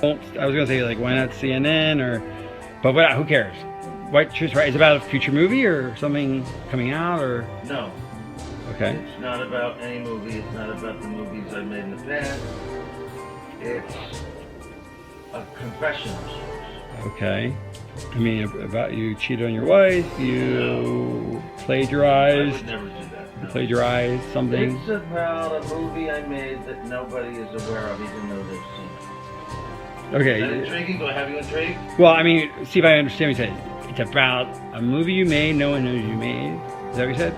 I was gonna say, like, why not CNN or, but what, who cares? White Truth, right? Is it about a future movie or something coming out, or? No. Okay. It's not about any movie. It's not about the movies I've made in the past. It's a confession of sorts. Okay. I mean, about you cheated on your wife, you plagiarized. I would never do that. No. Plagiarized something. It's about a movie I made that nobody is aware of, even though they've seen it. Okay. Is that intriguing? Do I have you intrigued? Well, I mean, see if I understand what you said. It's about a movie you made, no one knows you made. Is that what you said?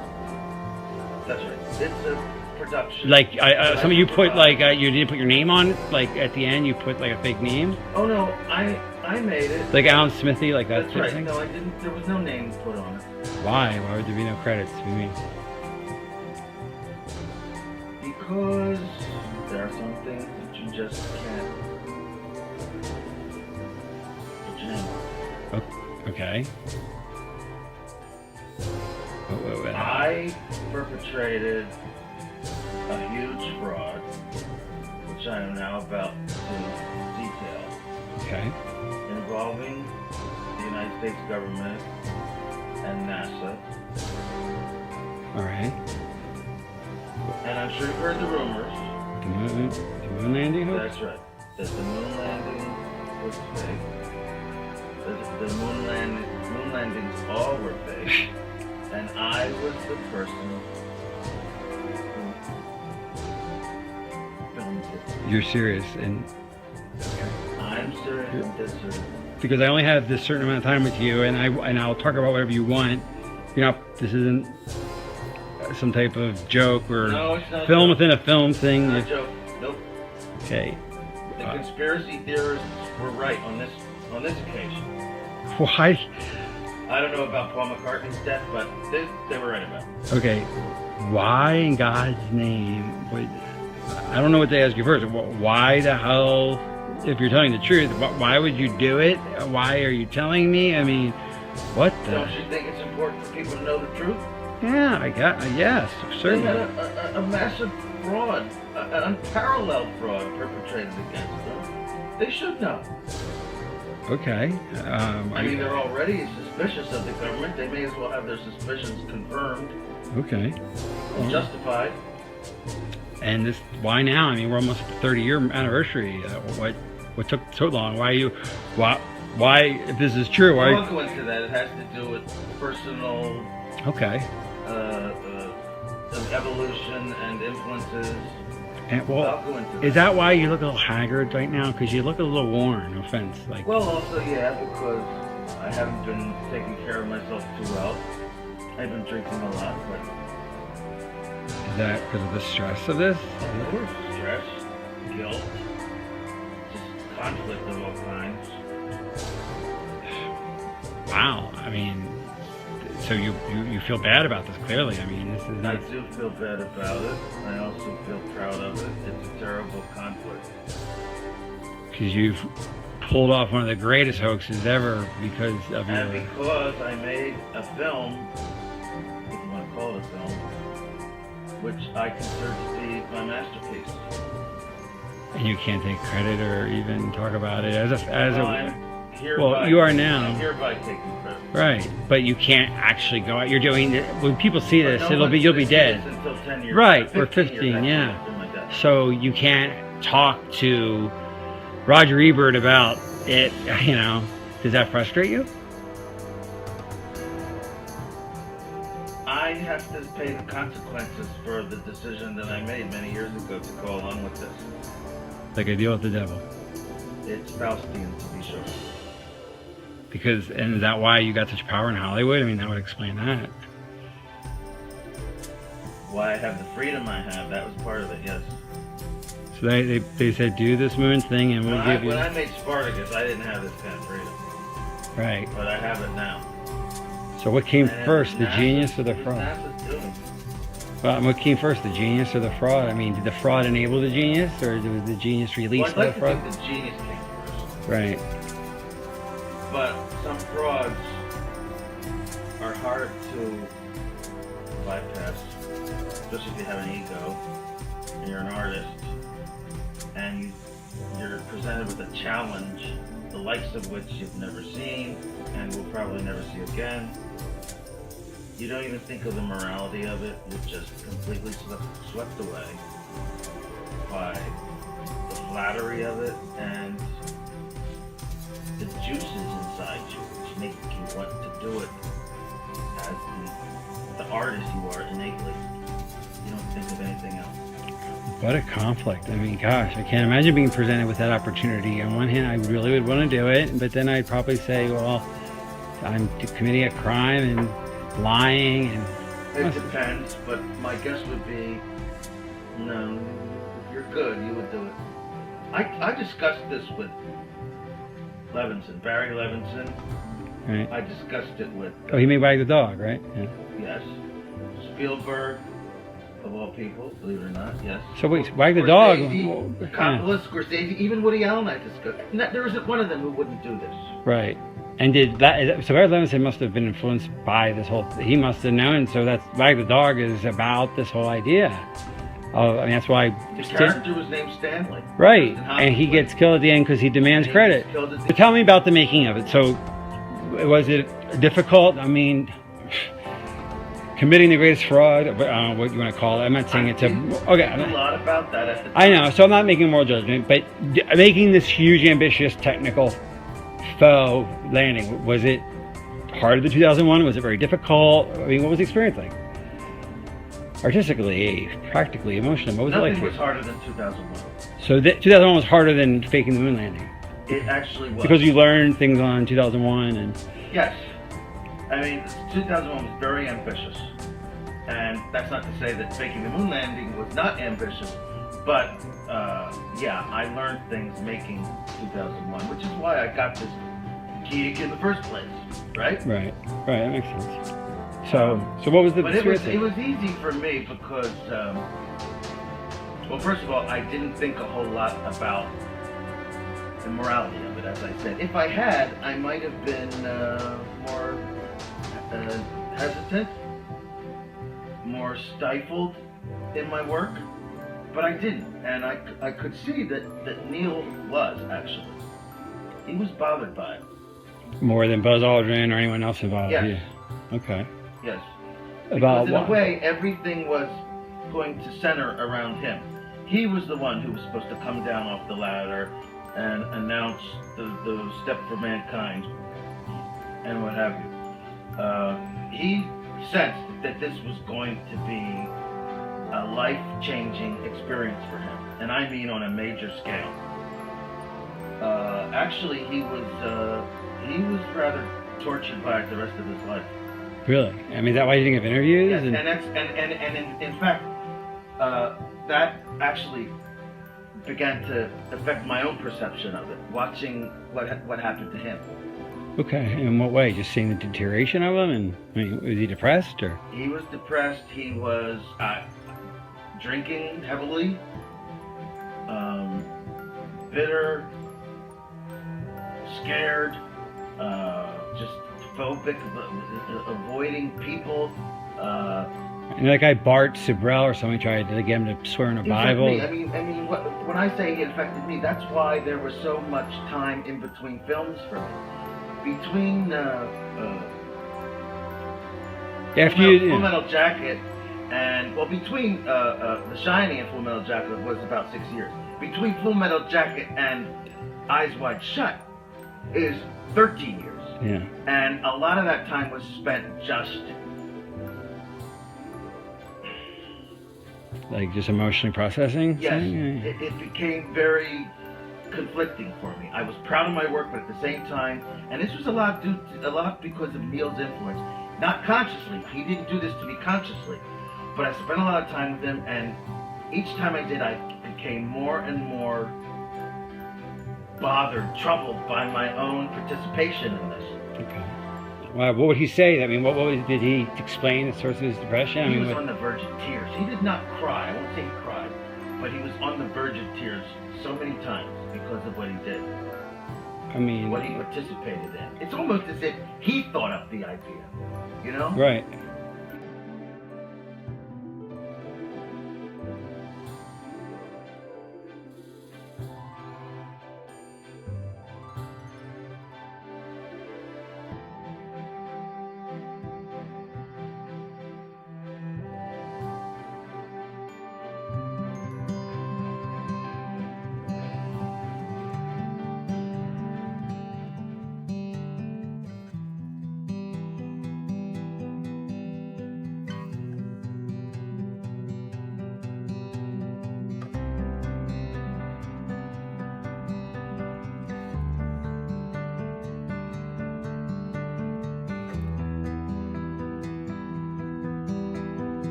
That's right. It's a production. Like, some of you put, like, you didn't put your name on it? Like, at the end, you put, like, a fake name? Oh, no. I made it. Like Alan Smithy, like that That's type right. of thing? No, I didn't. There was no name put on it. Why? Why would there be no credits? What do you mean? Because there are some things that you just can't put your name on. Okay. I perpetrated a huge fraud, which I am now about to detail, Okay. involving the United States government and NASA. All right. And I'm sure you've heard the rumors. The moon landing hoax? That's right. That the moon landing was fake. That the moon landings all were fake. And I was the person who filmed it. You're serious, and I'm serious and dead serious. because I only have this certain amount of time with you, and I'll talk about whatever you want. You know, this isn't some type of joke or No, it's not film a joke. within a film thing. Not a joke. Nope. Okay. The conspiracy theorists were right on this occasion. Why? I don't know about Paul McCartney's death, but they were right about it. Okay. Why in God's name? Wait, I don't know what to ask you first. Why the hell, if you're telling the truth, why would you do it? Why are you telling me? I mean, what the? Don't you think it's important for people to know the truth? Yeah, yes, They certainly. had a massive fraud, an unparalleled fraud perpetrated against them. They should know. Okay. I mean, they're already suspicious of the government. They may as well have their suspicions confirmed Okay. and justified. And this, why now? I mean, we're almost at the 30-year anniversary. What took so long? Why, if this is true, why? I'll go into that. It has to do with personal Okay. evolution and influences. And, well, I'll go into is that why you look a little haggard right now? Because you look a little worn. No offense. Like. Well, also, yeah, because I haven't been taking care of myself too well. I've been drinking a lot, but Is that because of the stress of this? of course, stress, guilt, just conflict of all kinds. Wow. I mean, so you feel bad about this, clearly. I mean, this is I not. do feel bad about it. I also feel proud of it. It's a terrible conflict. Because you've pulled off one of the greatest hoaxes ever because of And your. because I made a film, if you want to call it a film, which I consider to be my masterpiece. And you can't take credit or even talk about it as Hereby, you are now. I'm hereby taking credit. Right, but you can't actually go out. You're doing it when people see this. But no one's You'll be gonna see dead. this until 10 years, Right, or 15 15, years yeah. after my death. So you can't talk to Roger Ebert about it. You know, does that frustrate you? I have to pay the consequences for the decision that I made many years ago to go along with this. Like a deal with the devil. It's Faustian, to be sure. Because, and is that why you got such power in Hollywood? I mean, that would explain that. Why I have the freedom I have, that was part of it, yes. So they said, do this moon thing and we'll give you... When I made Spartacus, I didn't have this kind of freedom. Right. But I have it now. So what came And first, the NASA genius or the what's fraud? NASA doing? Well, what came first, the genius or the fraud? I mean, did the fraud enable the genius, or was the genius released Well, by I'd the like fraud? to think the genius came first. Right. But some frauds are hard to bypass. especially if you have an ego and you're an artist, and you're presented with a challenge, the likes of which you've never seen and will probably never see again. You don't even think of the morality of it. You're just completely swept away by the flattery of it and the juices inside you, which make you want to do it as the artist you are innately. You don't think of anything else. What a conflict. I mean, gosh, I can't imagine being presented with that opportunity. On one hand, I really would want to do it, but then I'd probably say, well, I'm committing a crime and lying. And it depends, but my guess would be, no, if you're good, you would do it. I discussed this with Levinson, Barry Levinson. Right. I discussed it with... Oh, he made Wag the Dog, right? Yeah. Yes. Spielberg, of all people, believe it or not, yes. So wait, Wag the Dog... Coppola, Scorsese, even Woody Allen I discussed. There isn't one of them who wouldn't do this. Right. And did that... So Barry Levinson must have been influenced by this whole... He must have known, so that's... Wag the Dog is about this whole idea. I mean, that's why... The character was named Stanley. Right. And he gets killed at the end because he demands credit. So tell me about the making of it. So... Was it difficult? I mean, committing the greatest fraud, what you want to call it. I'm not saying it's a... Okay. A lot about that at the time. I know, so I'm not making moral judgment, but making this huge, ambitious, technical faux landing, was it harder than 2001? Was it very difficult? I mean, what was the experience like? Artistically, practically, emotionally, what was it like? Nothing was harder than 2001. So 2001 was harder than faking the moon landing? It actually was. Because you learned things on 2001 and... Yes. I mean, 2001 was very ambitious. And that's not to say that faking the moon landing was not ambitious. But, yeah, I learned things making 2001, which is why I got this gig in the first place, right? Right, that makes sense. So what was the experience? But it was easy for me because, well, first of all, I didn't think a whole lot about the morality of it, as I said. If I had, I might have been more hesitant, more stifled in my work, but I didn't. And I could see that Neil was, actually. He was bothered by it. More than Buzz Aldrin or anyone else involved? Yes. Yeah. Okay. Yes. About because in a way, everything was going to center around him. He was the one who was supposed to come down off the ladder and announce the step for mankind and what have you. He sensed that this was going to be a life-changing experience for him, and I mean on a major scale. Actually, he was rather tortured by it the rest of his life. Really? I mean, is that why you didn't give interviews? Yes, and in fact, that actually began to affect my own perception of it, watching what happened to him. Okay, in what way? Just seeing the deterioration of him? And I mean, was he depressed or? He was depressed. He was drinking heavily, bitter, scared, just phobic, avoiding people. And that guy Bart Sibrel or somebody tried to get him to swear in the Bible. I mean, when I say he affected me, that's why there was so much time in between films for me. Between Full Metal Jacket and between The Shining and Full Metal Jacket was about 6 years. Between Full Metal Jacket and Eyes Wide Shut is 13 years. Yeah. And a lot of that time was spent just like just emotionally processing? Yes. It became very conflicting for me. I was proud of my work, but at the same time, and this was a lot because of Neil's influence. Not consciously. He didn't do this to me consciously. But I spent a lot of time with him, and each time I did, I became more and more bothered, troubled by my own participation in this. Okay. Well, what would he say? I mean, did he explain the source of his depression? He was on the verge of tears. He did not cry. I won't say he cried, but he was on the verge of tears so many times because of what he did. I mean, what he participated in. It's almost as if he thought up the idea, you know? Right.